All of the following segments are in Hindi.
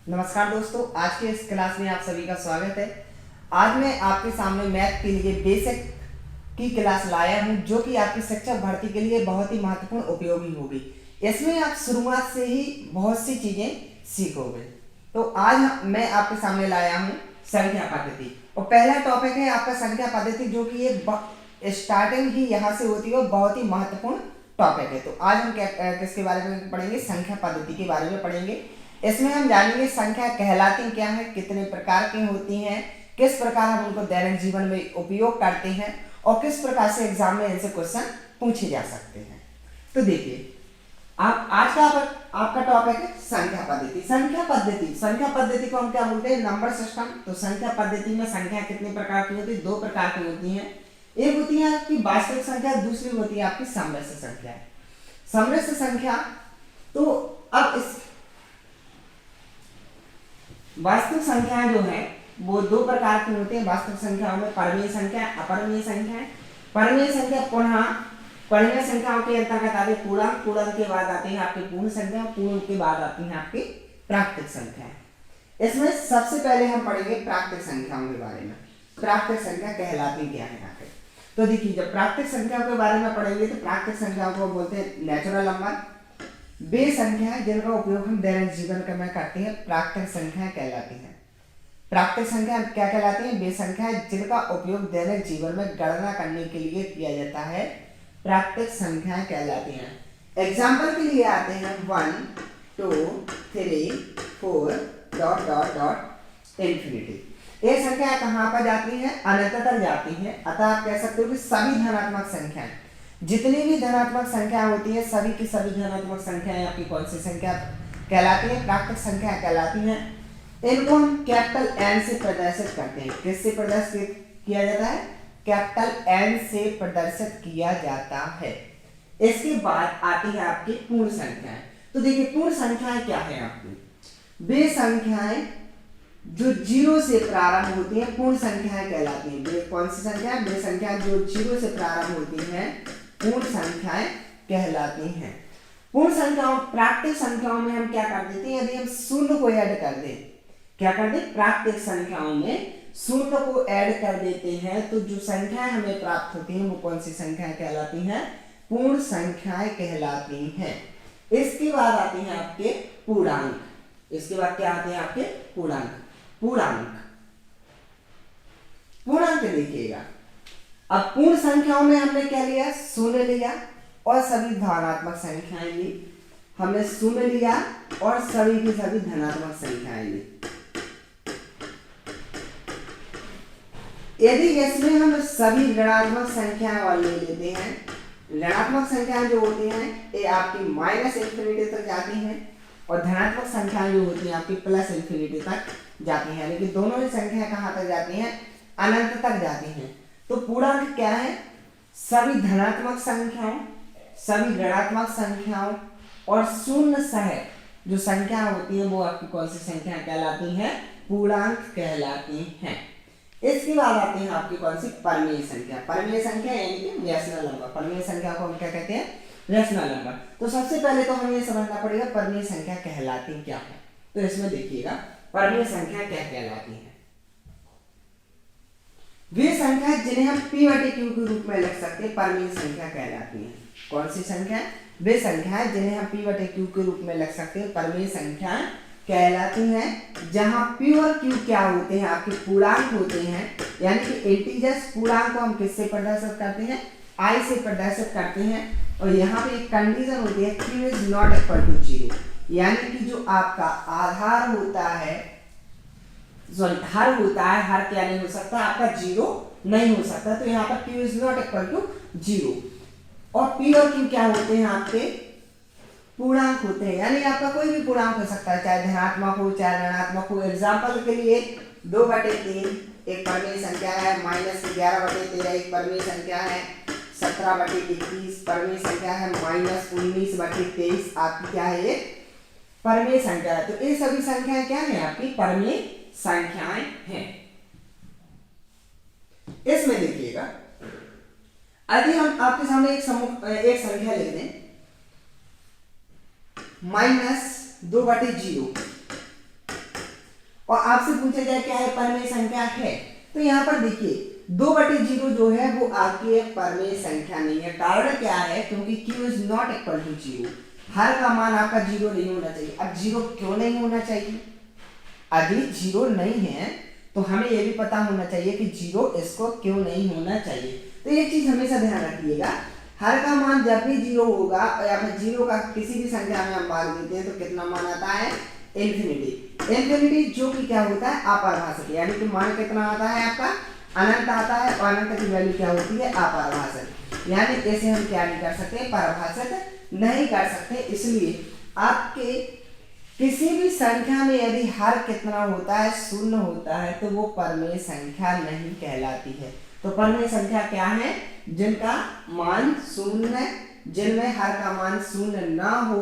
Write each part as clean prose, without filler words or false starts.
नमस्कार दोस्तों, आज के इस क्लास में आप सभी का स्वागत है। आज मैं आपके सामने मैथ के लिए बेसिक की क्लास लाया हूं, जो कि आपकी शिक्षक भर्ती के लिए बहुत ही महत्वपूर्ण उपयोगी होगी। इसमें आप शुरुआत से ही बहुत सी चीजें सीखोगे। तो आज मैं आपके सामने लाया हूं संख्या पद्धति, और पहला टॉपिक है आपका संख्या पद्धति, जो कि ये स्टार्टिंग ही यहाँ से होती है और बहुत ही महत्वपूर्ण टॉपिक है। तो आज हम किसके बारे में पढ़ेंगे? संख्या पद्धति के बारे में पढ़ेंगे। इसमें हम जानेंगे संख्या कहलाती क्या है, कितने प्रकार की होती हैं, किस प्रकार हम उनको दैनिक जीवन में उपयोग करते हैं और किस प्रकार से एग्जाम में इनसे क्वेश्चन पूछे जा सकते हैं। तो देखिए, आप आज का आपका टॉपिक है संख्या पद्धति। संख्या पद्धति को हम क्या बोलते हैं? Number system. तो संख्या पद्धति में संख्या कितने प्रकार की होती है? दो प्रकार की होती हैं। एक होती है आपकी वास्तविक संख्या, दूसरी होती है आपकी समृद्ध संख्या। समृद्ध संख्या, तो अब इस वास्तविक संख्याएं जो है वो दो प्रकार की होती हैं। वास्तविक संख्याओं में परमेय संख्या, अपरिमेय संख्या। परमेय संख्या पुनः परिमेय संख्याओं के अंतर्गत आती है पूर्णांक, पूर्णांक के बाद आती है आपकी पूर्ण संख्या, पूर्ण के बाद आती है आपकी प्राकृतिक संख्या। इसमें सबसे पहले हम पढ़ेंगे प्राकृतिक संख्याओं के बारे में। प्राकृतिक संख्या कहलाती क्या है? तो देखिए, जब प्राकृतिक संख्याओं के बारे में पढ़ेंगे तो प्राकृतिक संख्याओं को बोलते हैं नेचुरल नंबर। वे संख्याएं जिनका उपयोग हम दैनिक जीवन में करते हैं प्राकृतिक संख्याएं कहलाती हैं। प्राकृतिक संख्या क्या कहलाती हैं? वे संख्याएं जिनका उपयोग दैनिक जीवन में गणना करने के लिए किया जाता है प्राकृतिक संख्याएं कहलाती हैं। एग्जाम्पल के लिए आते हैं 1 2 3 4 डॉट डॉट डॉट इंफिनिटी। ये संख्या कहाँ पर जाती है? अनंत तक जाती है। अतः आप कह सकते हो कि सभी धनात्मक संख्याएं, जितनी भी धनात्मक संख्या होती है, सभी की सभी धनात्मक संख्याएं आपकी कौन सी संख्या कहलाती है? प्राकृतिक संख्या कहलाती हैं। इनको हम कैपिटल एन से प्रदर्शित करते हैं। किससे प्रदर्शित किया जाता है? कैपिटल एन से प्रदर्शित किया जाता है। इसके बाद आती है आपकी पूर्ण संख्याएं। तो देखिए, पूर्ण संख्याएं क्या है आपकी? वे संख्याएं जो जीरो से प्रारंभ होती हैं पूर्ण संख्याएं कहलाती हैं। वे कौन सी संख्या है? वे संख्या जो जीरो से प्रारंभ होती हैं पूर्ण संख्याएं कहलाती हैं। पूर्ण संख्याओं, प्राकृतिक संख्याओं में हम क्या कर देते हैं? यदि हम शून्य को ऐड कर दें, क्या कर दें? प्राकृतिक संख्याओं में शून्य को ऐड कर देते हैं तो जो संख्याएं हमें प्राप्त होती हैं वो कौन सी संख्याएं कहलाती हैं? पूर्ण संख्याएं कहलाती हैं। इसके बाद आती हैं आपके पूर्णांक। इसके बाद क्या आते हैं आपके? पूर्णांक। पूर्णांक देखिएगा, अब पूर्ण संख्याओं में हमने क्या लिया? शून्य लिया और सभी धनात्मक संख्याएं ली। हमने शून्य लिया और सभी की सभी धनात्मक संख्याएं ली। यदि इसमें हम सभी ऋणात्मक संख्याएं वाले ले लेते हैं, ऋणात्मक संख्याएं जो होती हैं ये आपकी माइनस इंफिनिटी तक जाती हैं और धनात्मक संख्याएं जो होती हैं आपकी प्लस इंफिनिटी तक जाती हैं। लेकिन दोनों ही संख्याएं कहां तक जाती हैं? अनंत तक जाती हैं। तो पूर्णांक क्या है? सभी धनात्मक संख्याओं, सभी ऋणात्मक संख्याओं और शून्य सहित जो संख्या होती है वो आपकी कौन सी संख्या कहलाती है? पूर्णांक कहलाती हैं। इसके बाद आती है आपकी कौन सी? परमेय संख्या। परमेय संख्या यानी कि रैशनल नंबर। परमेय संख्या को हम क्या कहते हैं? Rational number. तो सबसे पहले तो हमें समझना पड़ेगा परमेय संख्या कहलाती क्या है। तो इसमें देखिएगा, परमेय संख्या क्या कहलाती है? वे संख्या जिन्हें हम p/q के रूप में लिख सकते हैं परमेय संख्या कहलाती हैं। कौन सी संख्या? वे संख्या जिन्हें हम p/q के रूप में लिख सकते हैं परमेय संख्या कहलाती हैं। जहां p और q क्या होते हैं? आपके पूर्णांक होते हैं, यानी कि इंटीजर्स। पूर्णांक को हम किससे प्रदर्शित करते हैं? i से प्रदर्शित करते हैं। और यहाँ पे एक कंडीशन होती है q is not equal to 0, यानी कि जो आपका आधार होता है, सॉरी हर होता है, हर क्या नहीं हो सकता? आपका 0 नहीं हो सकता। तो यहाँ पर q is not equal to 0। और p और q क्या होते हैं? आपके पूर्णांक होते हैं, यानी आपका कोई भी पूर्णांक हो सकता है, चाहे धनात्मक हो चाहे ऋणात्मक हो। एग्जाम्पल के लिए 2/3 एक परमेय संख्या है, -11/13 एक परमेय संख्या है, 17/21 परमेय संख्या है, -19/23 आपकी क्या है? ये परमेय संख्या है। तो ये सभी संख्याएं क्या है? आपकी परमेय संख्याएं हैं। इसमें देखिएगा, यदि हम आपके सामने एक संख्या लिख दें -2/0, और आपसे पूछा जाए क्या है परमेय संख्या है, तो यहाँ पर देखिए 2/0 जो है वो आपकी एक परमेय संख्या नहीं है। कारण क्या है, क्योंकि q is not equal to 0, हर का मान आपका 0 नहीं होना चाहिए। अब 0 क्यों नहीं होना चाहिए, यदि 0 नहीं है तो हमें ये भी पता होना चाहिए कि 0 इसको क्यों नहीं होना चाहिए। तो ये चीज हमेशा ध्यान रखिएगा, हर का मान जब भी 0 होगा या फिर 0 का किसी भी संख्या में हम भाग देते हैं तो कितना मान आता है, इन्फिनिटी। इन्फिनिटी जो कि क्या होता है, अपरिभाषित, यानी कि मान कितना आता है आपका, अनंत आता है, और अनंत की वैल्यू क्या होती है, अपरिभाषित, यानी इसे हम क्या नहीं कर सकते, परिभाषित नहीं कर सकते। इसलिए आपके किसी भी संख्या में यदि हर कितना होता है, शून्य होता है, तो वो परमेय संख्या नहीं कहलाती है। तो परमेय संख्या क्या है, जिनका मान शून्य, जिनमें हर का मान शून्य ना हो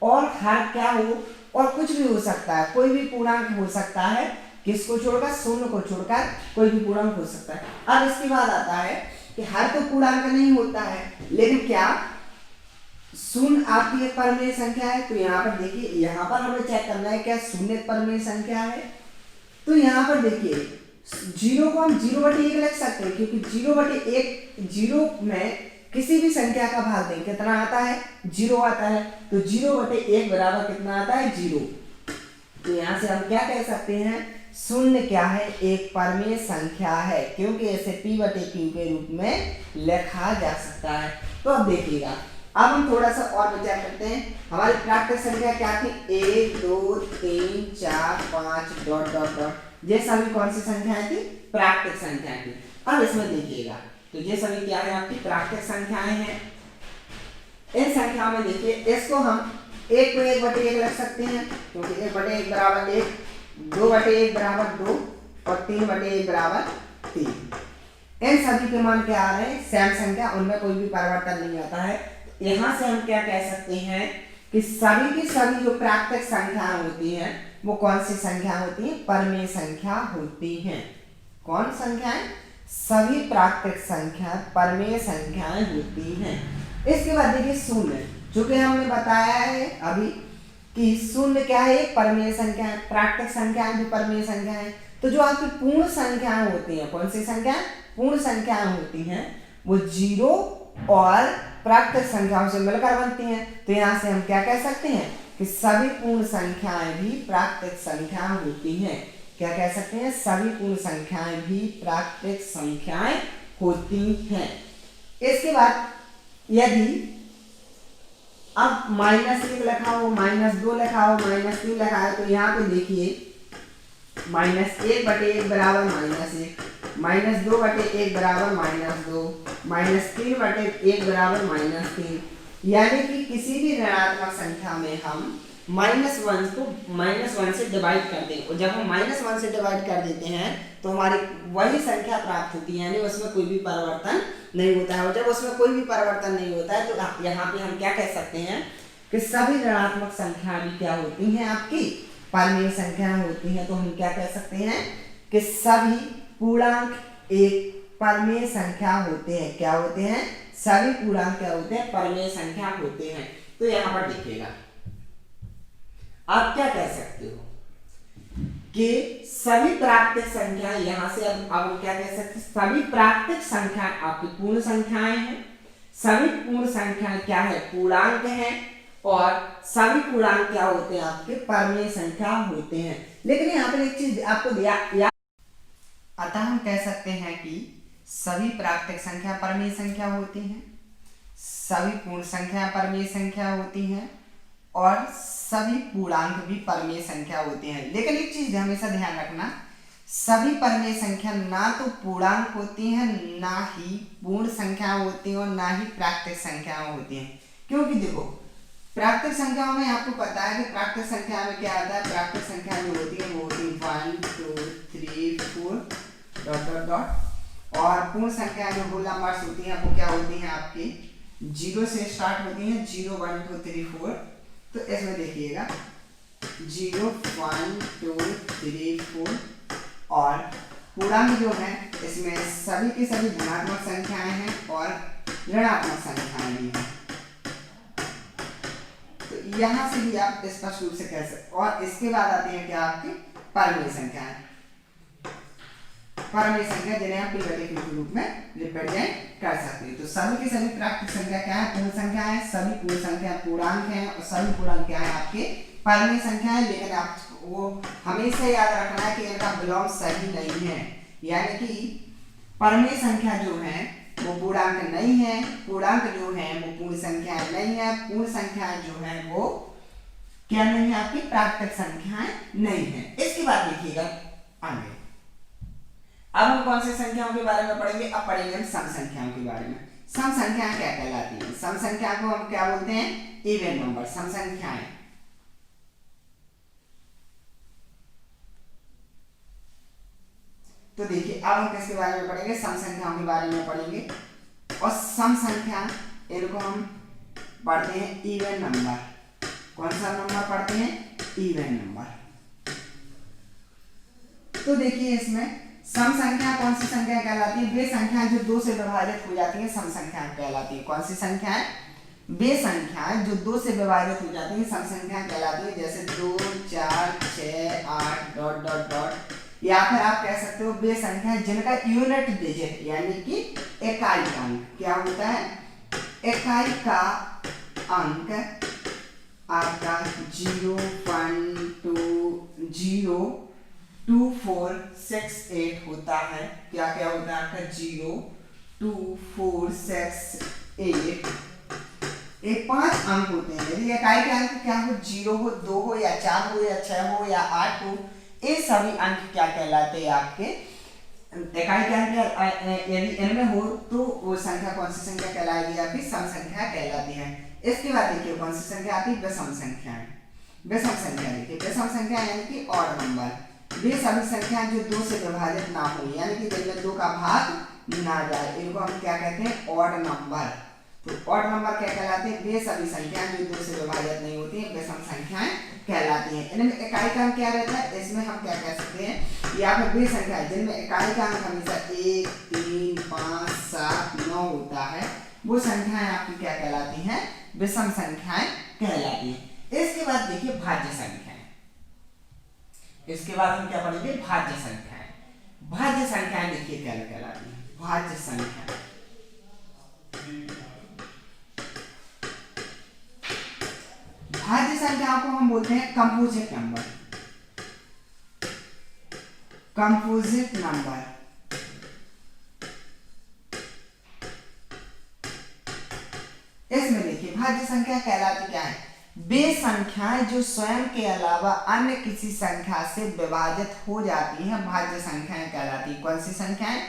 और हर क्या हो, और कुछ भी हो सकता है, कोई भी पूर्णांक हो सकता है, किसको छोड़कर, शून्य को छोड़कर कोई भी पूर्णांक हो सकता है। अब इसके बाद आता है कि हर तो पूर्णांक नहीं होता है, लेकिन क्या शून्य आपकी एक परमेय संख्या है। तो यहाँ पर देखिए, यहाँ पर हमें चेक करना है क्या शून्य परमेय संख्या है। तो यहाँ पर देखिए 0 को हम 0/1 लिख सकते हैं, क्योंकि 0/1, 0 में किसी भी संख्या का भाग दें कितना आता है, 0 आता है। तो 0/1 बराबर कितना आता है, 0। तो यहाँ से हम क्या कह सकते हैं, शून्य क्या है, एक परमेय संख्या है, क्योंकि इसे p/q के रूप में लिखा जा सकता है। तो अब देखिएगा, अब हम थोड़ा सा और विचार करते हैं। हमारी प्राकृतिक संख्या क्या थी, 1 2 3 4 5 डॉट डॉट डॉट, ये सभी कौन सी संख्याएं थी, प्राकृतिक संख्या थी। अब इसमें देखिएगा, तो ये सभी क्या है, आपकी प्राकृतिक संख्याएं हैं। इन संख्याओं में देखिए, इसको हम 1 को 1/1 लिख सकते हैं, क्योंकि 1/1 बराबर 1, 2/1 बराबर 2 और 3/1 बराबर 3। इन सभी के मान क्या आ रहे हैं, सेम संख्या, उनमें कोई भी परिवर्तन नहीं आता है। यहां से हम क्या कह सकते हैं कि सभी की सभी जो प्राकृतिक संख्याएं होती हैं वो कौन सी संख्या होती है, परमेय संख्या होती हैं। कौन संख्याएं, सभी प्राकृतिक संख्या परमेय संख्याएं होती हैं। इसके बाद देखिए शून्य, जो कि हमने बताया है अभी कि शून्य क्या है, एक परमेय संख्या है। प्राकृतिक संख्याएं भी परमेय संख्या है। तो जो आपकी पूर्ण संख्याएं होती हैं, कौन सी संख्या, पूर्ण संख्याएं होती हैं, वो 0 और प्राकृतिक संख्याओं से मिलकर बनती हैं। तो यहाँ से हम क्या कह सकते हैं कि सभी पूर्ण संख्याएं भी प्राकृतिक संख्या होती हैं। क्या कह सकते हैं, सभी पूर्ण संख्याएं भी प्राकृतिक संख्याएं होती हैं। इसके बाद यदि अब -1 लिखा हो, -2 लिखा हो, -3 लिखा है, तो यहाँ पे देखिए -1/1 बराबर -1, -2/1 बराबर -2, -3/1 बराबर -3, यानी कि किसी भी ऋणात्मक संख्या में हम -1 को -1 से डिवाइड कर दें, और जब हम -1 से डिवाइड कर देते हैं तो हमारी वही संख्या प्राप्त होती है, यानी उसमें कोई भी परिवर्तन नहीं होता है। और जब उसमें कोई भी परिवर्तन नहीं होता है तो यहाँ पे हम क्या कह सकते हैं कि सभी ऋणात्मक संख्या भी क्या होती हैं, आपकी परमेय संख्या होती हैं। तो हम क्या कह सकते हैं कि सभी पूर्णांक एक परमेय संख्या होते हैं। क्या होते हैं, सभी पूर्णांक क्या होते हैं, परमेय संख्या होते हैं। तो यहाँ पर देखिएगा, आप क्या कह सकते हो कि सभी प्राकृतिक संख्या, यहां से अब हम क्या कह सकते हैं, सभी प्राकृतिक संख्या आपकी पूर्ण संख्याएं हैं। सभी पूर्ण संख्याएं क्या है, पूर्णांक हैं, और सभी पूर्णांक क्या होते हैं, आपके परमेय संख्या होते हैं। लेकिन यहाँ पर एक चीज आपको दिया, अतः हम कह सकते हैं कि सभी प्राकृतिक संख्या परमेय संख्या होती हैं, सभी पूर्ण संख्या परमेय संख्या होती हैं, और सभी पूर्णांक भी परमेय संख्या होते हैं। लेकिन एक चीज हमेशा ध्यान रखना, सभी परमेय संख्या ना तो पूर्णांक होती हैं, ना ही पूर्ण संख्या होती हैं, और ना ही प्राकृतिक संख्या होती हैं। क्योंकि देखो प्राकृतिक संख्याओं में आपको पता है कि प्राकृतिक संख्या में क्या आता है, प्राकृतिक संख्या जो होती है वो होती है 1 2 3 4 डॉट डॉट डॉट, और पूर्ण संख्या में होल नंबर्स होती हैं, वो क्या होती हैं, आपकी 0 से स्टार्ट होती हैं, 0 1 2 3 4। तो इसमें देखिएगा 0 1 2 3 4, और पूर्णांक जो है इसमें सभी की सभी धनात्मक संख्याएं हैं और ऋणात्मक संख्याएं भी हैं। तो यहाँ से भी आप स्पष्ट रूप से कह सकते। और इसके बाद आते हैं क्या, आपके परमेय संख्या है, परमेय संख्या जिन्हें आप p/q के रूप में रिप्रेजेंट कर सकते हैं। तो सभी की सभी प्राकृतिक संख्या क्या है? पूर्ण संख्या है। सभी पूर्ण संख्या पूर्णांक है और सभी पूर्णांक क्या है? आपके परमेय संख्या है। लेकिन आप वो हमेशा याद रखना है कि इनका विलोम सही नहीं है, यानी कि परमेय संख्या जो है वो पूर्णांक नहीं है, पूर्णांक जो है वो पूर्ण संख्या नहीं है, पूर्ण संख्या जो है वो क्या नहीं है? आपकी प्राकृतिक संख्याएं नहीं है। इसके बाद देखिएगा आगे, अब हम कौन सी संख्याओं के बारे में पढ़ेंगे? अब पढ़ेंगे हम सम संख्याओं के बारे में। सम संख्याएं क्या कहलाती हैं? सम संख्या को हम क्या बोलते हैं? इवन नंबर, सम संख्याएं। तो देखिए अब हम किसके बारे में पढ़ेंगे? सम संख्याओं के बारे में पढ़ेंगे। और सम संख्या इनको हम पढ़ते हैं इवन नंबर। कौन सा नंबर पढ़ते हैं? Even number. तो देखिए इसमें सम संख्या कौन सी संख्या कहलाती है? वे संख्याएं जो 2 से विभाजित हो जाती हैं सम संख्या कहलाती है। कौन सी संख्याएं? वे संख्याएं जो 2 से विभाजित हो जाती हैं सम संख्या कहलाती है। जैसे 2, 4, 6, 8 डॉट डॉट डॉट, या फिर आप कह सकते हो वे संख्याएं जिनका यूनिट डिजिट यानी कि इकाई अंक क्या होता है? इकाई का अंक आपका 0.2468 होता है। क्या क्या होता है आपका? 0.2468। ये 5 अंक होते हैं। यदि इकाई के अंक क्या हो? 0 हो, 2 हो या 4 हो या 6 हो या 8 हो, ये सभी अंक क्या कहलाते हैं? आपके इकाई के अंक यदि इनमें हो तो वो संख्या कौन सी संख्या कहलाएगी? आपकी सम संख्या कहलाती है। इसके बाद देखिए कौन सी संख्या आती है? विषम संख्या। विषम संख्या देखिए, विषम संख्या यानी कि ऑड नंबर। वे सभी संख्या जो 2 से विभाजित ना हो, यानी कि जिनमें 2 का भाग ना जाए, इनको हम क्या कहते हैं? Odd number. तो ऑड नंबर क्या कहलाते हैं? वे सभी संख्याएं जो 2 से विभाजित नहीं होती हैं विषम संख्याएं कहलाती हैं। इनमें इकाई का अंक क्या रहता है? इसमें हम क्या कह सकते हैं? या फिर वे संख्याएं जिनमें इकाई का अंक हमेशा 1, 3, 5, 7, 9 होता है, वो संख्याएं आपकी क्या कहलाती हैं? विषम संख्याएं कहलाती हैं। इसके बाद देखिए भाज्य संख्याएं। इसके बाद हम क्या पढ़ेंगे? भाज्य संख्याएं। भाज्य संख्याएं देखिए क्या कहलाती हैं? भाज्य संख्या भाज्य संख्याओं को हम बोलते हैं कंपोजिट नंबर। कंपोजिट नंबर इसमें देखिए भाज्य संख्या कहलाती क्या है? वे संख्याएं जो स्वयं के अलावा अन्य किसी संख्या से विभाजित हो जाती हैं भाज्य संख्याएं कहलाती है। कौन सी संख्याएं?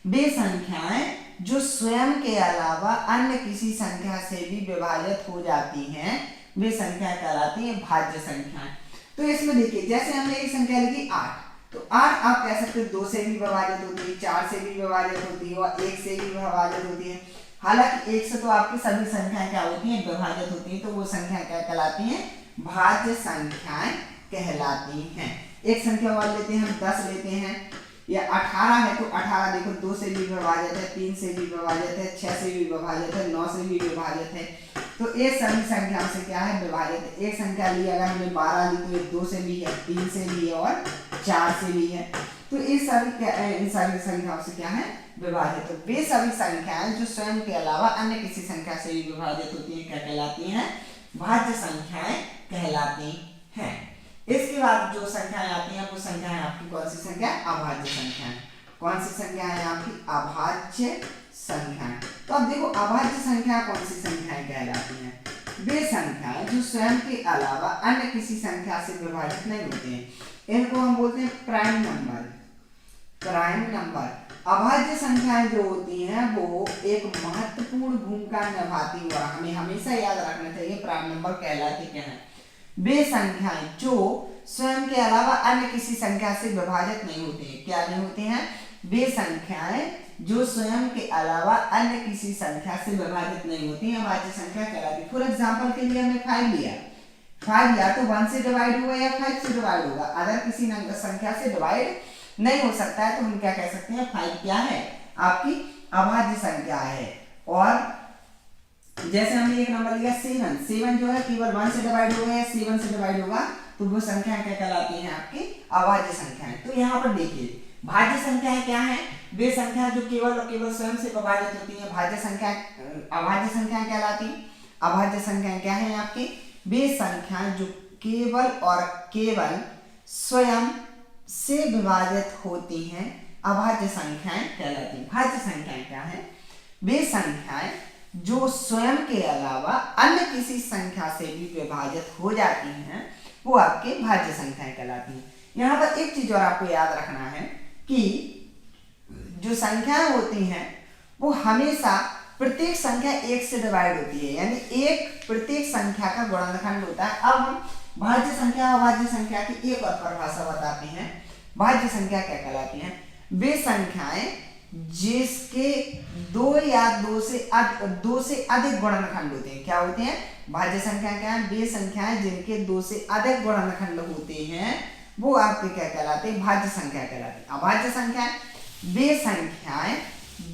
वे संख्याएं जो स्वयं के अलावा अन्य किसी संख्या से भी विभाजित हो जाती हैं वे संख्या कहलाती हैं भाज्य संख्याएं। तो इसमें देखिए जैसे हमने एक संख्या लिखी 8, तो 8 आप कह सकते हो 2 से भी विभाजित होती है, 4 से भी विभाजित होती है और 1 से भी विभाजित होती है। हालांकि 1 से तो आपकी सभी संख्याएं क्या होती हैं? विभाजित होती हैं। तो वो संख्या क्या कहलाती हैं? भाज्य संख्याएं कहलाती हैं। एक संख्या और लेते हैं हम 10 लेते हैं, या 18 है तो 18 देखो 2 से भी विभाजित है, 3 से भी विभाजित है, 6 से भी विभाजित है, 9 से भी विभाजित है। तो ये सभी संख्याओं से क्या है? विभाजित है। एक संख्या ली अगर हमने 12 ली तो ये 2 से भी है, 3 से भी है और 4 से भी है। तो ये सभी इन सभी संख्याओं से क्या है? विभाजित। तो वे सभी संख्याएं जो स्वयं के अलावा अन्य किसी संख्या से भी विभाजित होती हैं क्या कहलाती हैं? भाज्य संख्याएं कहलाती हैं। इसके बाद जो संख्याएं आती हैं वो संख्याएं आपकी कौन सी संख्या? अभाज्य संख्याएं। कौन सी संख्या है आपकी? अभाज्य संख्याएं। तो अब देखो अभाज्य संख्या कौन सी संख्याएं कहलाती हैं? वे संख्याएं जो स्वयं के अलावा अन्य किसी संख्या से विभाजित नहीं होते हैं, इनको हम बोलते हैं प्राइम नंबर। Prime number. अभाज्य संख्याएं जो होती हैं वो एक महत्वपूर्ण भूमिका निभाती है और हमें हमेशा याद रखना चाहिए प्राइम नंबर कहलाती क्या है? वे संख्याएं जो स्वयं के अलावा अन्य किसी संख्या से विभाजित नहीं होते हैं। क्या नहीं होते हैं? वे संख्याएं जो स्वयं के अलावा अन्य किसी संख्या से विभाजित नहीं होती हैं अभाज्य संख्या कहलाती है। फॉर एग्जांपल के लिए हमने 5 लिया, 5 या तो 1 से डिवाइड होगा या 5 से डिवाइड होगा। अगर किसी संख्या से डिवाइड नहीं हो सकता है तो हम क्या कह सकते हैं? 5 क्या है? आपकी अभाज्य संख्या है। और जैसे हमने एक नंबर लिया 7 जो है केवल 1 से डिवाइड होगा या 7 से डिवाइड होगा तो वो संख्या क्या कहलाती है? आपकी अभाज्य संख्याएं। तो यहाँ पर देखिए भाज्य संख्याएं क्या है, वे संख्या जो केवल और केवल स्वयं से विभाजित होती है भाज्य संख्या, अभाज्य संख्याएं कहलाती। अभाज्य संख्याएं क्या है आपकी, वे संख्याएं जो केवल और केवल स्वयं से विभाजित होती हैं अभाज्य संख्याएं कहलाती। भाज्य संख्याएं क्या है, वे संख्याएं जो स्वयं के अलावा अन्य किसी संख्या से भी विभाजित हो जाती हैं वो आपके भाज्य संख्याएं कहलाती हैं। यहाँ पर एक चीज और आपको याद रखना है कि जो संख्याएं होती हैं वो हमेशा प्रत्येक संख्या एक से डिवाइड होती है, यानी एक प्रत्येक संख्या का गुणनखंड होता है। अब हम भाज्य संख्या और अभाज्य संख्या की एक और परिभाषा बताते हैं। भाज्य संख्या क्या कहलाती हैं, वे संख्याएं जिसके दो या दो से अधिक गुणनखंड होते हैं। क्या होते हैं, भाज्य संख्या क्या है, वे संख्याएं जिनके दो से अधिक गुणनखंड होते हैं वो आपके क्या कहलाते हैं, भाज्य संख्या कहलाती है। अभाज्य संख्या वे संख्याएं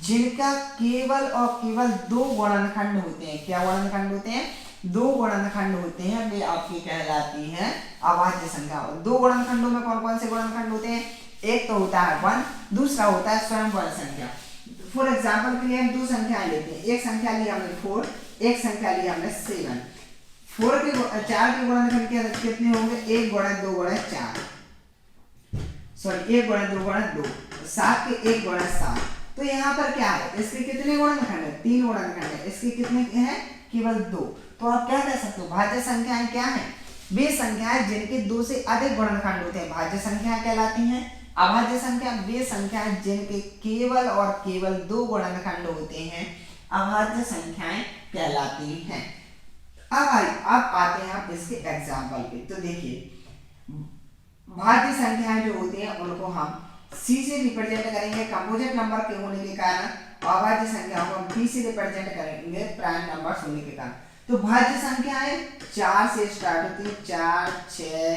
जिनका केवल और केवल दो गुणनखंड होते हैं। क्या गुणनखंड होते हैं, दो गुणनखंड होते हैं, वे आपकी कहलाती हैं अभाज्य संख्या। दो गुणनखंडों में कौन कौन से गुणनखंड होते हैं, एक तो होता है 1, दूसरा होता है स्वयं वर्ण संख्या। फॉर एग्जांपल के लिए हम दो संख्याएं लेते हैं, एक संख्या ली हमने 4, एक संख्या ली हमने 7। 4 के गुणनखंड कितने होंगे, 1 गुणा 2 गुणा 4, सॉरी 1 गुणा 2 गुणा 2, 7 के 1 गुणा 7। तो यहाँ पर क्या है, इसके कितने गुणनखंड है, 3 गुणनखंड है, इसके कितने हैं, केवल 2। तो आप क्या कह सकते हो, भाज्य संख्याएं क्या है, वे संख्याएं जिनके दो से अधिक गुणनखंड होते हैं भाज्य संख्या कहलाती हैं। अभाज्य संख्या वे संख्याएं जिनके केवल और केवल दो गुणनखंड होते हैं अभाज्य संख्याएं कहलाती हैं। अब आते हैं आप इसके एग्जाम्पल पे। तो देखिए भाज्य संख्याएं जो होती हैं उनको हम सी से रिप्रेजेंट करेंगे कंपोजिट नंबर के होने के कारण, अभाज्य संख्याओं को हम पी से रिप्रेजेंट करेंगे प्राइम नंबर होने के कारण। तो भाज्य संख्याएं 4 से स्टार्ट होती है, 4, 6,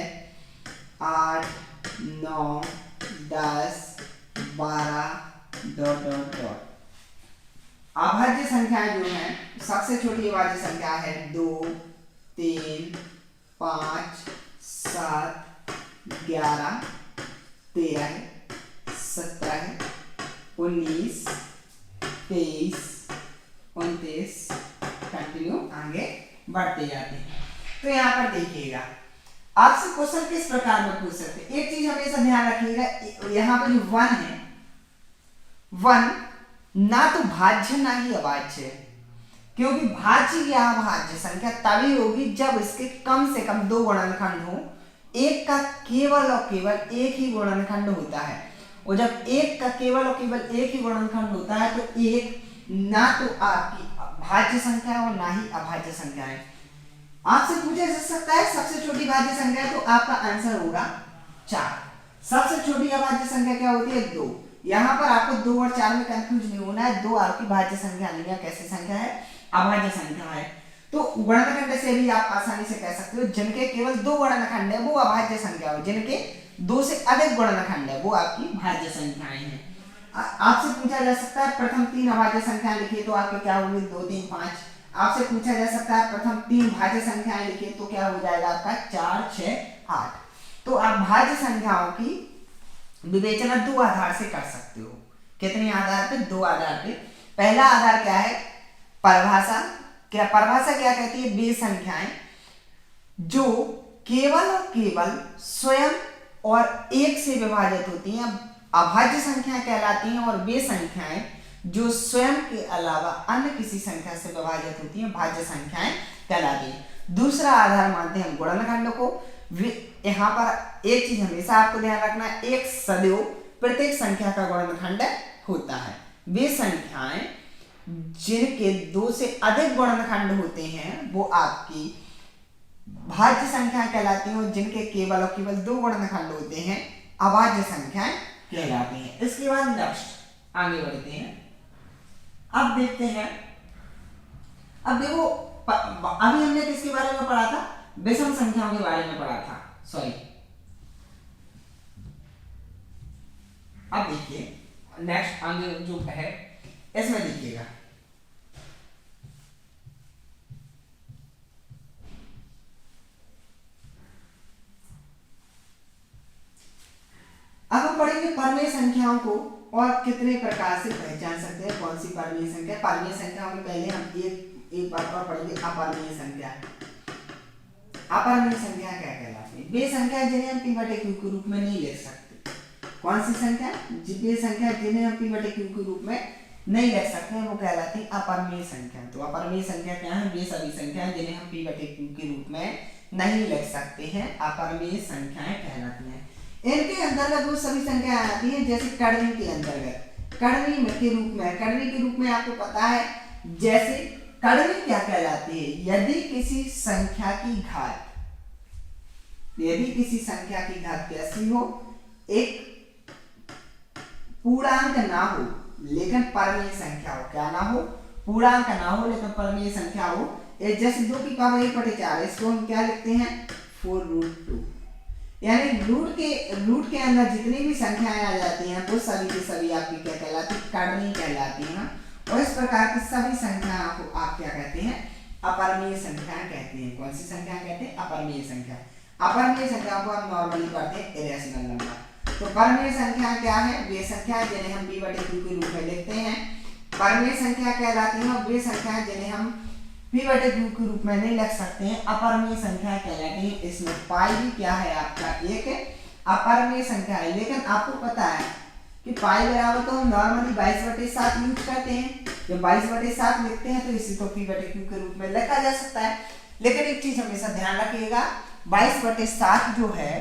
8, 9, 10, 12 डॉट डॉट डॉट। अभाज्य संख्याएं जो हैं सबसे छोटी अभाज्य संख्या है 2, 3, 5, 7, 11, 13, 17, 19, 23, 29, कंटिन्यू आगे बढ़ते जाते हैं। तो यहाँ पर देखिएगा आपसे क्वेश्चन किस प्रकार में पूछ सकते हैं, एक चीज हमेशा ध्यान रखिएगा, यहाँ पर जो 1 है 1 ना तो भाज्य ना ही अभाज्य है, क्योंकि भाज्य या अभाज्य संख्या तभी होगी जब इसके कम से कम दो गुणनखंड हो। एक का केवल और केवल एक ही गुणनखंड होता है, और जब एक का केवल और केवल एक ही गुणनखंड होता है तो एक ना तो आपकी भाज्य संख्या है और ना ही अभाज्य संख्या है। आपसे पूछा जा सकता है सबसे छोटी भाज्य संख्या है, तो आपका आंसर होगा 4। सबसे छोटी अभाज्य संख्या क्या होती है, 2। यहाँ पर आपको 2 और 4 में कंफ्यूज नहीं होना है, 2 आपकी भाज्य संख्या नहीं है, कैसी संख्या है, अभाज्य संख्या है। तो गुणनखंड से भी आप आसानी से कह सकते हो जिनके केवल 2 गुणनखंड है वो अभाज्य संख्या हो, जिनके 2 से अधिक गुणनखंड है वो आपकी भाज्य संख्याएं हैं। आपसे पूछा जा सकता है प्रथम 3 अभाज्य संख्याएं लिखिए, तो आपके क्या होंगे, 2, 3, 5। आपसे पूछा जा सकता है प्रथम 3 भाज्य संख्याएं लिखिए, तो क्या हो जाएगा आपका 4, 6, 8। तो आप भाज्य संख्याओं की विवेचना 2 आधार से कर सकते हो। कितने आधार पे, 2 आधार पे। पहला आधार क्या है, परिभाषा। परिभाषा क्या कहती है, वे संख्याएं जो केवल और केवल स्वयं और एक से विभाजित होती हैं अभाज्य संख्या कहलाती हैं, और वे संख्याएं जो स्वयं के अलावा अन्य किसी संख्या से विभाजित होती हैं भाज्य संख्याएं कहलाती हैं। दूसरा आधार मानते हैं गुणनखंड को। यहाँ पर एक चीज हमेशा आपको ध्यान रखना है, एक सदैव प्रत्येक संख्या का गुणनखंड होता है। वे संख्याएं जिनके 2 से अधिक गुणनखंड होते हैं वो आपकी भाज्य संख्या कहलाती हैं, और जिनके केवल और केवल 2 गुणनखंड होते हैं अभाज्य संख्याएं कहलाती हैं। इसके बाद नेक्स्ट आगे बढ़ते हैं। अब देखते हैं, अब देखो अभी हमने किसके बारे में पढ़ा था, विषम संख्याओं के बारे में पढ़ा था, सॉरी। अब देखिए नेक्स्ट आगे जो है इसमें देखिएगा परमेय संख्याओं को और कितने प्रकार से पहचान सकते हैं? कौन सी परमेय संख्या? परमेय संख्याओं में पहले हम एक बात और पढ़ेंगे, अपरमेय संख्या। अपरमेय संख्या क्या कहलाती है? वे संख्या जिन्हें हम p/q के रूप में नहीं लिख सकते। कौन सी संख्या? वे संख्या जिन्हें हम p/q के रूप में नहीं लिख सकते हैं, वो कहलाती है अपरमेय संख्या। तो अपरमेय संख्या क्या है? वे सभी संख्याएं जिन्हें हम p/q के रूप में नहीं लिख सकते हैं, अपरमेय संख्याएं कहलाती हैं। इनके अंतर्गत वो सभी संख्याएं आती हैं जैसे कड़वी के अंतर्गत, कड़वी के रूप में। कड़वी के रूप में आपको पता है, जैसे कड़वी क्या कहलाती है? यदि किसी संख्या की घात, यदि किसी संख्या की घात कैसी हो? एक पूर्णांक ना हो लेकिन परमेय संख्या हो। क्या ना हो? पूर्णांक ना हो लेकिन परमेय संख्या हो। जैसे 2 की पावर 1/4, इसको हम क्या लिखते हैं? 4√2। यानी रूट के अंदर जितनी भी संख्याएं आ जाती हैं वो सभी की सभी आपकी क्या कहलाती है? कड़वी कहलाती हैं। और इस प्रकार की सभी संख्याओं को आप क्या कहते हैं? अपरमेय संख्या कहते हैं। कौन सी संख्या कहते हैं? अपरमेय संख्या। अपरमेय संख्या को हम नॉर्मली पढ़ते हैं इरेशनल नंबर। तो परमेय संख्या क्या है? वे संख्या जिन्हें हम p/q के रूप में लिखते हैं परमेय संख्या कहलाती है। वे संख्या जिन्हें हम p/q के रूप में नहीं लिख सकते हैं, अपरमेय संख्या कहलाती है। इसमें पाई भी क्या है? आपका एक अपरमेय संख्या है। लेकिन आपको पता है कि पाई बराबर तो हम नॉर्मली 22/7 यूज करते हैं। जब 22/7 लिखते हैं तो इसी को p/q के रूप में लिखा जा सकता है। लेकिन एक चीज हमेशा ध्यान रखिएगा, 22/7 जो है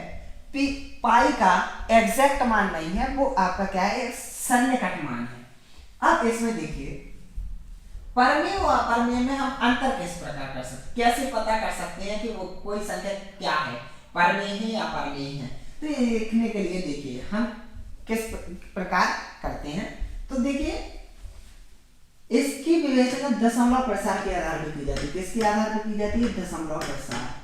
पाई का एग्जैक्ट मान नहीं है, वो आपका क्या है? सन्निकट मान है। अब इसमें देखिए, परमेय और अपरमेय में हम अंतर किस प्रकार कर सकते हैं? कैसे पता कर सकते हैं कि वो कोई संख्या क्या है, परमेय है या अपरमेय है? तो ये देखने के लिए देखिए हम किस प्रकार करते हैं। तो देखिए, इसकी विवेचना दशमलव प्रसार के आधार पर की जाती है। किसके आधार पर की जाती है? दशमलव प्रसार।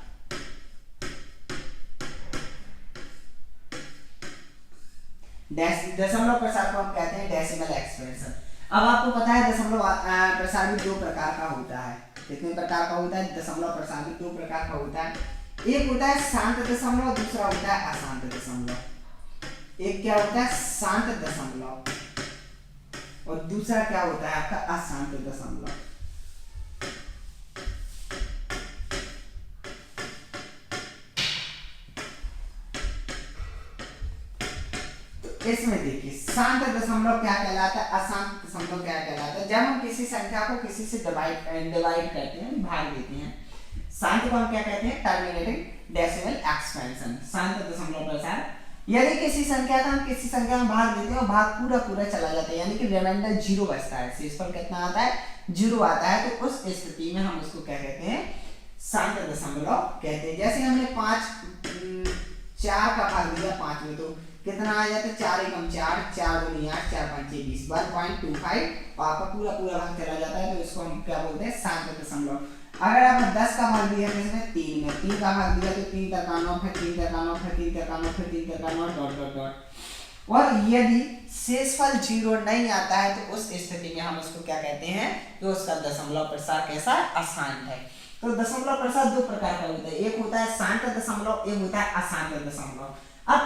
दशमलव प्रसार को हम कहते हैं डेसिमल एक्सपेंशन। अब आपको पता है दशमलव प्रसार भी 2 प्रकार का होता है। कितने प्रकार का होता है? दशमलव प्रसार भी 2 प्रकार का होता है। एक होता है शांत दशमलव, दूसरा होता है अशांत दशमलव। एक क्या होता है? शांत दशमलव, और दूसरा क्या होता है? आपका अशांत दशमलव। इसमें देखिए, शांत दशमलव क्या कहलाता है, अशांत दशमलव क्या कहलाता है? जब हम किसी संख्या को किसी से डिवाइड करते हैं, भाग देते हैं, शांत को हम क्या कहते हैं? टर्मिनेटिंग डेसिमल एक्सपेंशन, शांत दशमलव प्रसार। यदि किसी संख्या का हम किसी संख्या में भाग देते हैं और भाग पूरा चला जाता है, यानी कि रिमाइंडर 0 बचता है, शेषफल कितना आता है? 0 आता है, तो उस स्थिति में हम उसको क्या कहते हैं? शांत दशमलव कहते हैं। जैसे हमने 4 का भाग दिया 5 में, तो कितना आ जाता है? 4 एकम 4, 4 दूनी 8, 4 पंचे 20, 1.25 आपका पूरा भाग चला जाता है, तो इसको हम क्या बोलते हैं? शांत दशमलव। अगर आपने 10 का भाग दिया इसमें 3 में, 3 का भाग दिया तो 3 का 9, फिर 3 का 9, फिर 3 का 9, फिर 3 का 9 डॉट डॉट डॉट। और यदि शेषफल 0 नहीं आता है तो उस स्थिति में हम उसको क्या कहते हैं? तो उसका दशमलव प्रसार कैसा है? अशांत है। तो दशमलव प्रसार 2 प्रकार का होता है, एक होता है शांत दशमलव, एक होता है अशांत दशमलव। अब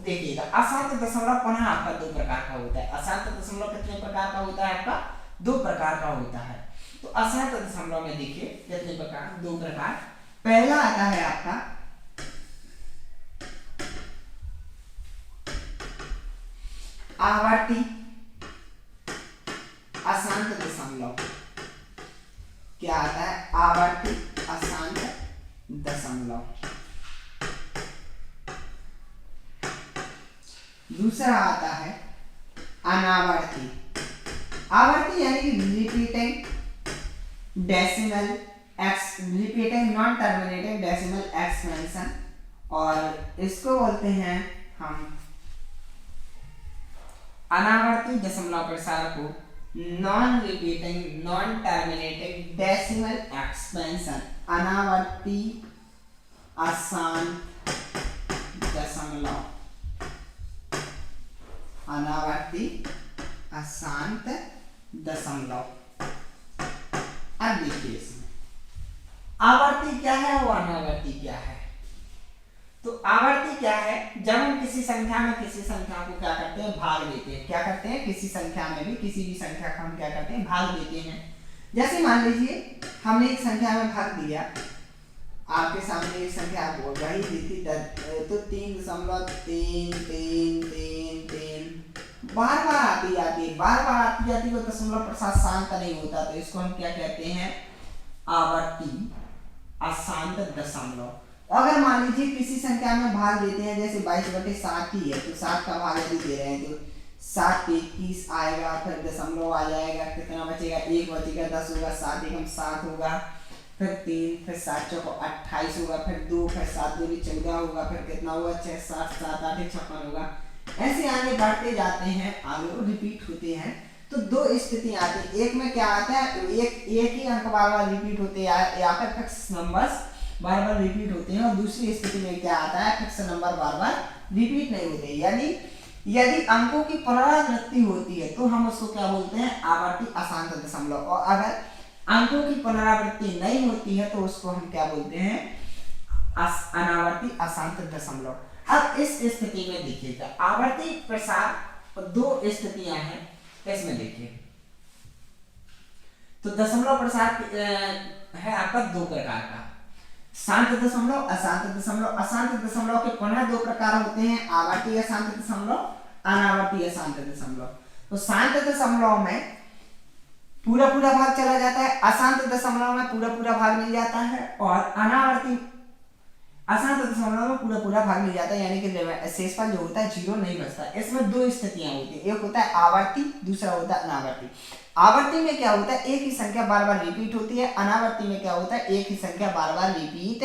देखिएगा, अशांत दशमलव पुनः आपका 2 प्रकार का होता है। अशांत दशमलव कितने प्रकार का होता है? आपका 2 प्रकार का होता है। तो अशांत दशमलव में देखिए कितने प्रकार? 2 प्रकार। पहला आता है आपका आवर्ती अशांत दशमलव। क्या आता है? आवर्ती अशांत दशमलव। दूसरा आता है अनावर्ती। आवर्ती यानी कि repeating decimal repeating non terminating decimal expansion, और इसको बोलते हैं हम अनावर्ती दशमलव प्रसार को non repeating non terminating decimal expansion, अनावर्ती अशांत दशमलव, अनावर्ती अशांत दशमलव। अब देखिए इसमें आवर्ती क्या है और अनावर्ती क्या है। तो आवर्ती क्या है, जब हम किसी संख्या में किसी संख्या को क्या करते हैं, भाग देते हैं। क्या करते हैं, किसी संख्या में भी किसी भी संख्या का हम क्या करते हैं, भाग देते हैं। जैसे मान लीजिए हमने एक संख्या में भाग दिया, आपके सामने एक संख्या वही दी थी तो 3.33333 बार बार आती जाती है, बार बार आती जाती है, वो दशमलव प्रसाद शांत नहीं होता, तो इसको हम क्या कहते हैं, आवर्ती अशांत दशमलव। अगर मान लीजिए किसी संख्या में भाग देते हैं, जैसे 22/7 ही है, तो 7 का भाग यदि दे रहे हैं तो 7 21 आएगा, फिर दशमलव आ जाएगा, कितना बचेगा, 1 बचेगा, 10 होगा, 7 एकम 7 होगा, फिर 3, फिर 7 चौको 28 होगा, फिर 2, फिर 7 दूनी 14 होगा, फिर कितना हुआ, 6 7 7 8 56 होगा। ऐसे आगे बढ़ते जाते हैं, आगे रिपीट होते हैं। तो दो स्थिति आती है, एक में क्या आता है, एक ही अंक बार बार रिपीट होते हैं या फिर फिक्स नंबर्स बार बार रिपीट होते हैं, और दूसरी स्थिति में क्या आता है, फिक्स नंबर बार बार रिपीट नहीं होते। यानी यदि अंकों की पुनरावृत्ति होती है तो हम उसको क्या बोलते हैं, आवर्ती अशांत दशमलव, और अगर अंकों की पुनरावृत्ति नहीं होती है तो उसको हम क्या बोलते हैं, अनावर्ती अशांत दशमलव। अब इस स्थिति में देखिएगा, आवर्ती प्रसार दो स्थितियां हैं, इसमें देखिए तो दशमलव प्रसार है आपका दो प्रकार का, शांत दशमलव, अशांत दशमलव। अशांत दशमलव के पुनः दो प्रकार होते हैं, आवर्ती अशांत दशमलव, अनावर्ती अशांत दशमलव। तो शांत दशमलव में पूरा पूरा भाग चला जाता है, अशांत दशमलव में पूरा पूरा भाग मिल जाता है, और अनावर्ती अशांत दशमलव में पूरा पूरा भाग मिल जाता है, यानी कि शेषफल जो होता है 0 नहीं बचता। इसमें दो स्थितियां होती है, एक होता है आवर्ती, दूसरा होता है अनावर्ती। आवर्ती में क्या होता है, एक ही संख्या बार बार रिपीट होती है, अनावर्ती में क्या होता है, एक ही संख्या बार बार रिपीट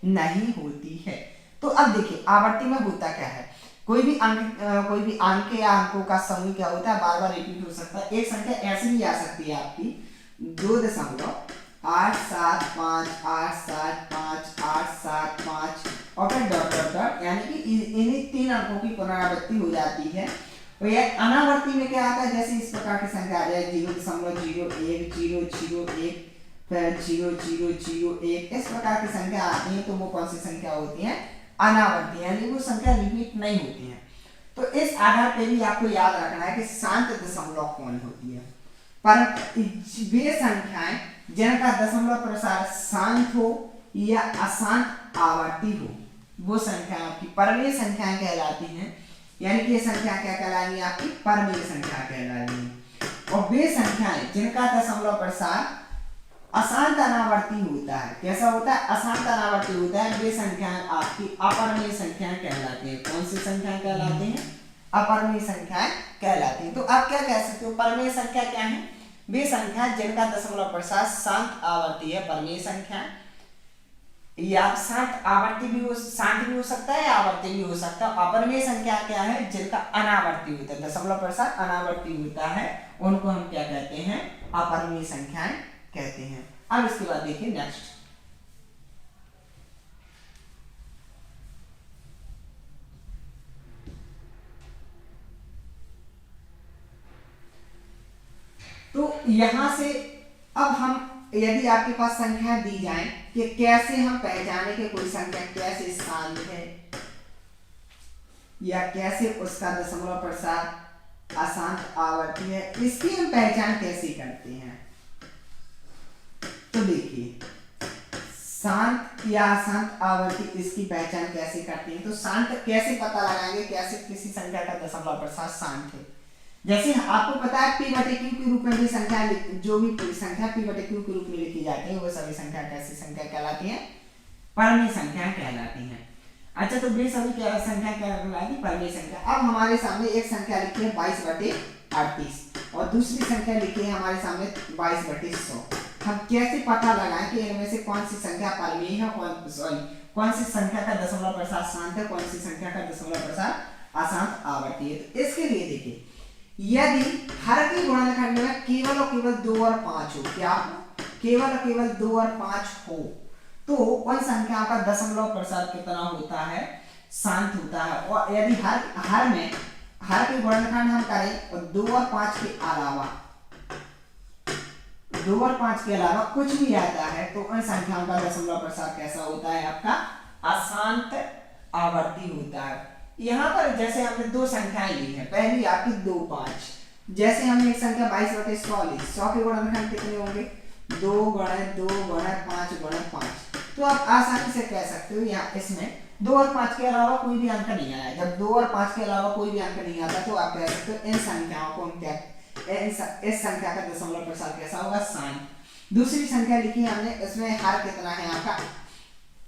नहीं होती है। तो अब देखिए आवर्ती में होता क्या है, कोई भी अंक या अंकों का समूह क्या होता है, बार बार रिपीट हो सकता है। एक संख्या ऐसी भी आ सकती है आपकी 2.875875 और फिर डॉट डॉट डॉट, यानी कि इन्हीं तीन अंकों की पुनरावृत्ति हो जाती है। और यह अनावर्ती में क्या आता है, जैसे इस प्रकार की संख्या आ जाए 0.01 001 फिर 0001, इस प्रकार की संख्या आती है, तो वो कौन सी संख्या होती है, अनावर्ती, यानी वो संख्या रिपीट नहीं होती है। तो इस आधार पे भी आपको याद रखना है कि शांत दशमलव कौन होती है, पर वे संख्याएं जिनका दशमलव प्रसार शांत हो या अशांत आवर्ती हो, वो संख्या आपकी परमेय संख्याएं कहलाती हैं। यानी कि ये संख्या क्या कहलाएंगी, आपकी परमेय संख्या कहलाएंगी। और वे संख्याएं जिनका दशमलव प्रसार अशांत अनावर्ती होता है, कैसा होता है, अशांत अनावर्ती होता है, वे संख्याएं आपकी अपरमेय संख्याएं कहलाती हैं। कौन सी संख्याएं कहलाती हैं, अपरमेय संख्याएं कहलाती हैं। तो आप क्या कह सकते हो, परमेय संख्या क्या है, वे संख्या जिनका दशमलव प्रसार शांत आवर्ती है, परमेय संख्या, या शांत आवर्ती भी हो, शांत भी हो सकता है, आवर्ती भी हो सकता है। अपरमेय संख्या क्या है, जिनका अनावर्ती होता है, दशमलव प्रसार अनावर्ती होता है, उनको हम क्या कहते हैं, अपरमेय संख्याएं कहते हैं। अब इसके बाद देखिए नेक्स्ट, तो यहां से अब हम यदि आपके पास संख्या दी जाए कि कैसे हम पहचाने कि कोई संख्या कैसे शांत है या कैसे उसका दशमलव प्रसार अशांत आवर्ती है, इसकी हम पहचान कैसे करते हैं। तो देखिए शांत या अशांत आवर्ती, इसकी पहचान कैसे करते हैं। तो शांत कैसे पता लगाएंगे, कैसे किसी संख्या का दशमलव प्रसार शांत है। जैसे आपको पता है p/q के रूप में भी संख्या, जो भी कोई संख्या p/q के रूप में लिखी जाती है, वो सभी संख्या कैसी संख्या कहलाती है, परमेय संख्या कहलाती है। अच्छा, तो वे सभी क्या संख्या कहलाती है, परमेय संख्या। अब हमारे सामने एक संख्या लिखी है 22/38 और दूसरी संख्या लिखी है हमारे सामने 22/100। हम कैसे पता लगाएं कि इनमें से कौन सी संख्या परमेय है, कौन सी संख्या का दशमलव प्रसार शांत है, कौन सी संख्या का दशमलव प्रसार अशांत आवर्ती है। तो इसके लिए देखिए, यदि हर के गुणनखंड में केवल और केवल 2 और 5 हो, क्या केवल और केवल 2 और 5 हो, तो उन संख्याओं का दशमलव प्रसार कितना होता है, शांत होता है। और यदि हर के गुणनखंड हम करें और 2 और 5 के अलावा 2 और 5 के अलावा कुछ भी आता है, तो उन संख्याओं का दशमलव प्रसार कैसा होता है, आपका अशांत आवर्ती होता है। यहाँ पर जैसे हमने दो संख्याएं ली है, पहली आपकी 2 5, जैसे हमने एक संख्या 22/100 ली, 100 के गुणनखंड कितने होंगे 2 × 2 × 5 × 5। तो आप आसानी से कह सकते हो यहाँ इसमें 2 और 5 के अलावा कोई भी अंक नहीं आया। जब 2 और 5 के अलावा कोई भी अंक नहीं आता तो आप कह सकते हो इन संख्याओं को हम क्या, इस संख्या का दशमलव प्रसार कैसा होगा, शांत। दूसरी संख्या लिखी हमने, इसमें हर कितना है आपका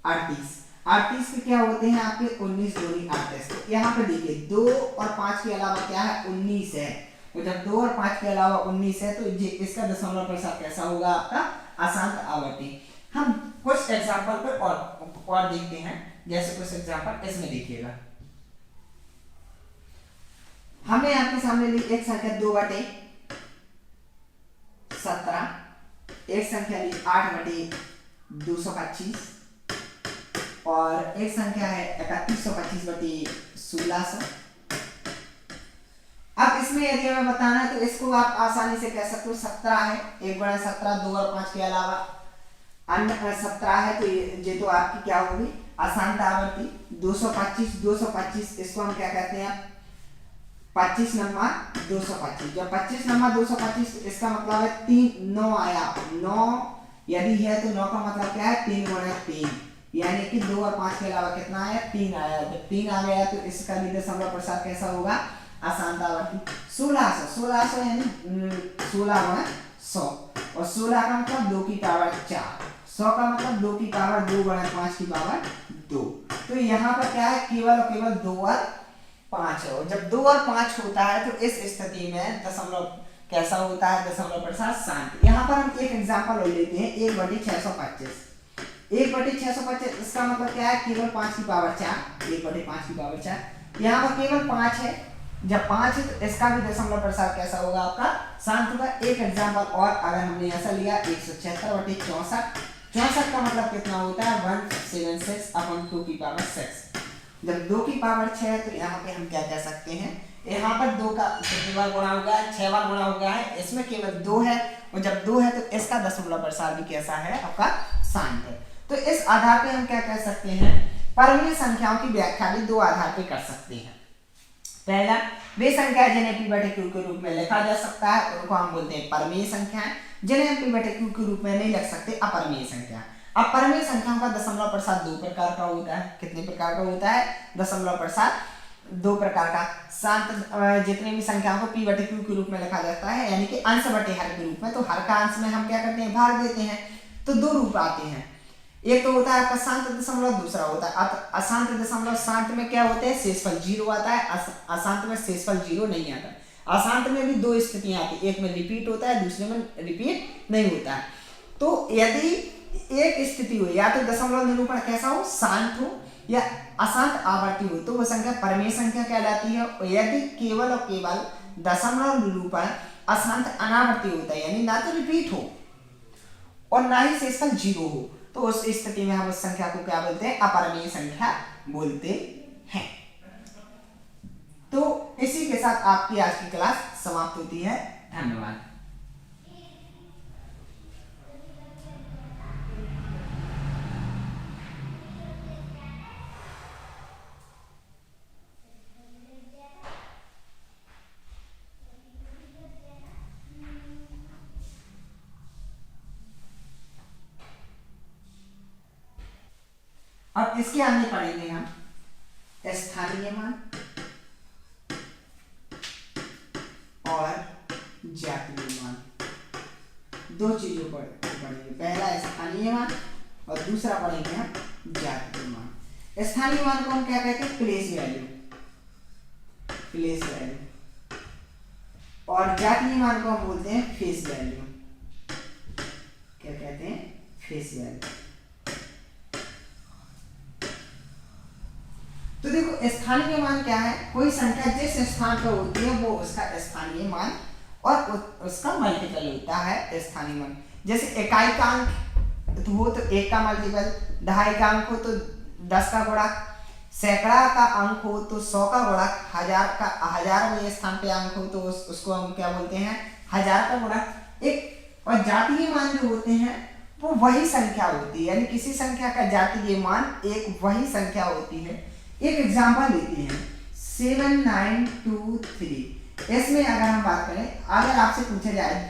38। 38 के क्या होते हैं आपके 19 दूनी 38। तो यहाँ पे देखिए 2 और 5 के अलावा क्या है 19 है। तो जब 2 और 5 के अलावा 19 है तो इसका दशमलव प्रसार कैसा होगा आपका, अशांत आवर्ती। हम कुछ एग्जांपल पर और देखते हैं, जैसे कुछ एग्जांपल इसमें देखिएगा। हमने आपके सामने ली एक संख्या 2/17, एक संख्या ली 8/225 और एक संख्या है 3125/1600। अब इसमें यदि हमें बताना है तो इसको आप आसानी से कह सकते हो 17 है, 1/17, 2 और 5 के अलावा अन्य 17 है, तो ये तो आपकी क्या होगी, अशांत आवर्ती। 225 इसको हम क्या कहते हैं 25 नंबर 225। जब 25 नंबर 225 इसका मतलब है 3 9 आया, 9 यदि है तो 9 का मतलब क्या है 3 × 3, यानी कि 2 और 5 के अलावा कितना आया 3 आया। जब 3 आ गया तो इसका भी दशमलव प्रसार कैसा होगा, अशांत आवर्ती। 1600 यानी 16 × 100 और 16 का मतलब 2 की पावर 4, 100 का मतलब 2 की पावर 2 × 5 की पावर 2। तो यहाँ पर क्या है, केवल और केवल 2 और 5 है। और जब 2 और 5 होता है तो इस स्थिति में दशमलव कैसा होता है, दशमलव प्रसार शांत। यहाँ पर हम एक एग्जांपल ले लेते हैं 1/625। 1/625 इसका मतलब क्या है, केवल 5 की पावर 4, 1/5 की पावर 4। यहाँ पर केवल 5 है, जब 5 है तो इसका भी दशमलव प्रसार कैसा होगा आपका, शांत होगा। एक एग्जांपल और अगर हमने ऐसा लिया 176/64, 64 का मतलब कितना होता है 176/2 की पावर 6। जब 2 की पावर 6 है तो यहाँ पे हम क्या कह सकते हैं, यहाँ पर 2 का कितनी बार गुणा हो गया है, 6 बार गुणा हो गया है, इसमें केवल 2 है और जब 2 है तो इसका दशमलव प्रसार भी कैसा है आपका, शांत है। तो इस आधार पे हम क्या कह सकते हैं, परमीय संख्याओं की व्याख्या भी 2 आधार पे कर सकते हैं। पहला, वे संख्या जिन्हें p/q के रूप में लिखा जा सकता है उनको हम बोलते हैं परमीय संख्याएं, जिन्हें हम p/q के रूप में नहीं लिख सकते अपरमीय संख्या। अब परमीय संख्याओं का दशमलव प्रसार 2 प्रकार का होता है। कितने प्रकार का होता है, दशमलव प्रसार 2 प्रकार का। शांत जितने भी संख्याओं को p/q के रूप में लिखा जाता है, यानी कि अंश बटे हर के रूप में, तो हर का अंश में हम क्या करते हैं, भाग देते हैं। तो 2 रूप आते हैं, एक तो होता है आपका शांत दशमलव, दूसरा होता है अशांत दशमलव। शांत में क्या होते हैं, शेषफल 0 आता है, अशांत में शेषफल 0 नहीं आता। अशांत में भी 2 स्थितियां आती है, एक में रिपीट होता है, दूसरे में रिपीट नहीं होता है। तो यदि एक स्थिति हो, या तो दशमलव निरूपण कैसा हो, शांत हो या अशांत आवर्ती हो, तो वो संख्या परमेय संख्या कहलाती है। और यदि केवल और केवल दशमलव निरूपण अशांत अनावर्ती होता है, यानी ना तो रिपीट हो और ना ही शेषफल 0 हो, तो उस स्थिति में हम उस संख्या को क्या बोलते हैं, अपरमीय संख्या बोलते हैं। तो इसी के साथ आपकी आज की क्लास समाप्त होती है। धन्यवाद। अब इसके आगे पढ़ेंगे हम स्थानीय मान और जातीय मान। 2 चीजों पर पढ़ेंगे, पहला स्थानीय मान और दूसरा पढ़ेंगे हम जातीय मान। स्थानीय मान को हम क्या कहते हैं, प्लेस वैल्यू, प्लेस वैल्यू। और जातीय मान को हम बोलते हैं फेस वैल्यू। क्या कहते हैं, फेस वैल्यू। तो देखो स्थानीय मान क्या है, कोई संख्या जिस स्थान पर होती है वो उसका स्थानीय मान और उसका मल्टीपल होता है स्थानीय मान। जैसे इकाई का अंक हो तो 1 का मल्टीपल, दहाई का अंक हो तो 10 का गुणक, सैकड़ा का अंक हो तो 100 का गुणक, हजारवें स्थान पे अंक हो तो उसको हम क्या बोलते हैं, 1000 का गुणक। एक और जातीय मान जो होते हैं वो वही संख्या होती है, यानी किसी संख्या का जातीय मान एक वही संख्या होती है एक एग्जांपल लेते हैं 7923। इसमें अगर हम बात करें, अगर आपसे पूछा जाए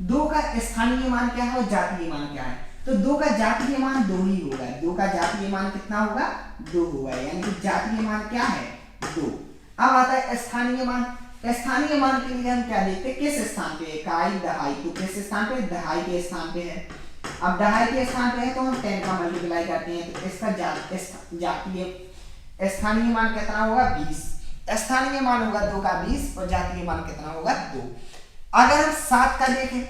दो का स्थानीय मान क्या है और जातीय मान क्या है, तो 2 का जातीय मान 2 ही होगा। 2 का जातीय मान कितना होगा? 2 होगा, यानी कि जातीय मान क्या है? 2। अब आता है स्थानीय मान। स्थानीय मान के लिए हम क्या देखते हैं? किस स्थान पे? इकाई, दहाई। तो किस स्थान पे? दहाई के स्थान पे है। अब दहाई के स्थान पे है तो हम 10 का मल्टीप्लाई करते हैं, तो इसका जातीय स्थानीय मान कितना होगा? 20। स्थानीय मान होगा 2 का 20 और जातीय मान कितना होगा? 2। अगर हम 7 का देखें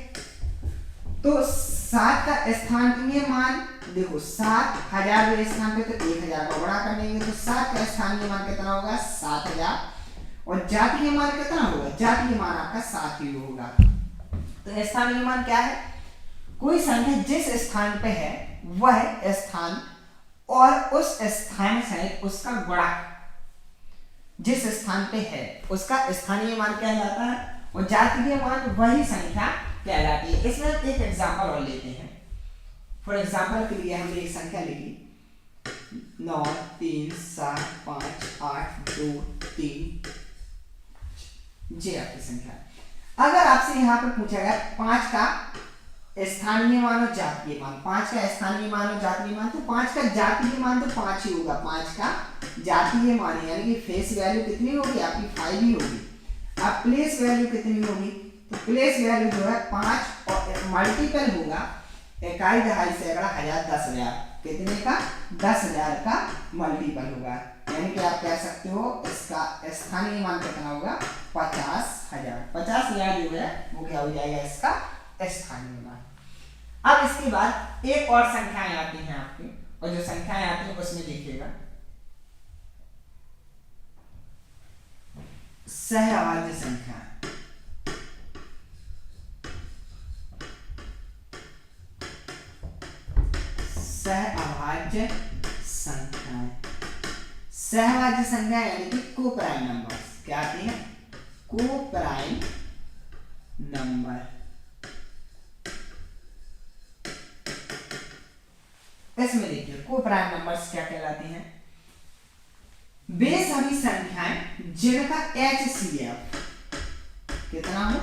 तो 7 का स्थानीय मान देखो, 7,000 के स्थान पे तो 1,000 का गुणा कर लेंगे, तो 7 का स्थानीय मान कितना होगा? 7,000। और जातीय मान कितना होगा? जातीय मान आपका 7 ही होगा। तो स्थानीय मान क्या है? कोई संख्या जिस स्थान पे है वह स्थान और उस स्थान से उसका गुणा जिस स्थान पे है उसका स्थानीय मान कहलाता है, और जातीय मान वही संख्या कहलाती है। इसमें एक एग्जांपल और लेते हैं। फॉर एग्जांपल के लिए हमने एक संख्या लिखी 9 3 7 5 8 2 3 ये आपकी संख्या। अगर आपसे यहाँ पर पूछा गया 5 का स्थानीय मान और जातीय मान, 5 का स्थानीय मान और जातीय मान, तो 5 का जातीय मान तो 5 ही होगा। 5 का जातीय मान यानी कि फेस वैल्यू कितनी होगी आपकी? 5 ही होगी। अब प्लेस वैल्यू कितनी होगी? तो प्लेस वैल्यू जो है 5 और मल्टीपल होगा इकाई, दहाई, सैकड़ा, हजार, 10,000। कितने का? 10,000 का मल्टीपल होगा, यानी कि आप कह सकते हो इसका स्थानीय मान कितना होगा? 50,000। 50,000 जो है वो क्या हो जाएगा? इसका स्थानीय मान। अब इसके बाद एक और संख्याएं आती हैं आपकी, और जो संख्याएं आती हैं उसमें देखिएगा सहअभाज्य संख्या। सहअभाज्य संख्याएं, सहअभाज्य संख्या यानी कि को-प्राइम नंबर्स। क्या आती है? Co-prime number. इसमें देखिए को-प्राइम नंबर्स क्या कहलाती हैं? वे सभी संख्याएं जिनका HCF कितना हो?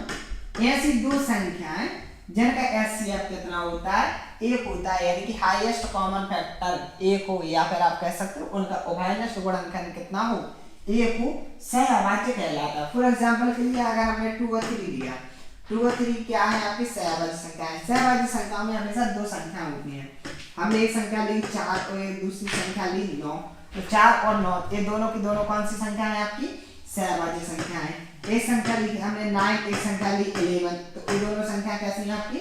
ऐसी दो संख्याएं जिनका HCF कितना होता है? 1 होता है, यानी कि हाईएस्ट कॉमन फैक्टर 1 हो, या फिर आप कह सकते हो उनका उभयनिष्ठ गुणनखंड कितना हो? 1 हो, सहअभाज्य कहलाता है। फॉर एग्जांपल के लिए अगर हमने 2 और 3 लिया, 2 और 3 क्या है? आपकी सहअभाज्य संख्या है। सहअभाज्य संख्या में हमेशा दो संख्या होती हैं। हमने एक संख्या ली 4 और एक दूसरी संख्या ली 9, तो 4 और 9 ये दोनों की दोनों कौन सी संख्या है? आपकी सहअभाज्य संख्या है। एक संख्या ली हमने 9, एक संख्या ली 11, तो ये दोनों संख्या कैसी है? आपकी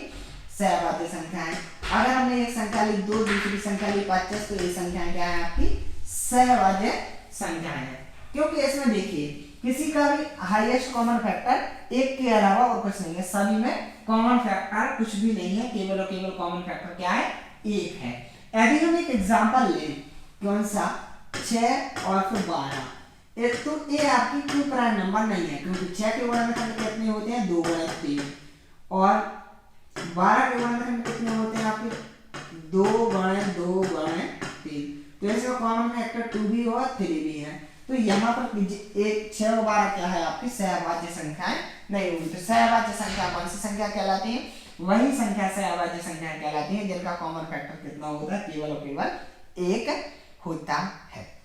सहअभाज्य संख्या है। अगर हमने एक संख्या ली 2, दूसरी संख्या ली 25, तो ये संख्या क्या है? आपकी सहअभाज्य संख्या है। क्योंकि इसमें देखिए किसी का भी हाईएस्ट कॉमन फैक्टर 1 के अलावा और कुछ नहीं है, सभी में कॉमन फैक्टर कुछ भी नहीं है, केवल और केवल कॉमन फैक्टर क्या है? 1 है। यदि हम एक एग्जांपल लें, कौन सा? 6 और फिर 12, तो ये आपकी को-प्राइम नंबर नहीं है, क्योंकि 6 के गुणनखंड कितने होते हैं? 2 गुणा 3, और 12 के गुणनखंड कितने होते हैं? आपके 2 गुणा 2 गुणा 3, तो इसका कॉमन फैक्टर 2 भी और 3 भी है। तो यहाँ पर एक 6 और 12 क्या है? आपकी सहअभाज्य संख्याएं नहीं होगी। तो सहअभाज्य संख्या कौन सी संख्या कहलाती है? वही संख्या सहअभाज्य संख्या कहलाती है जिनका कॉमन फैक्टर कितना होता है? केवल और केवल 1 होता है।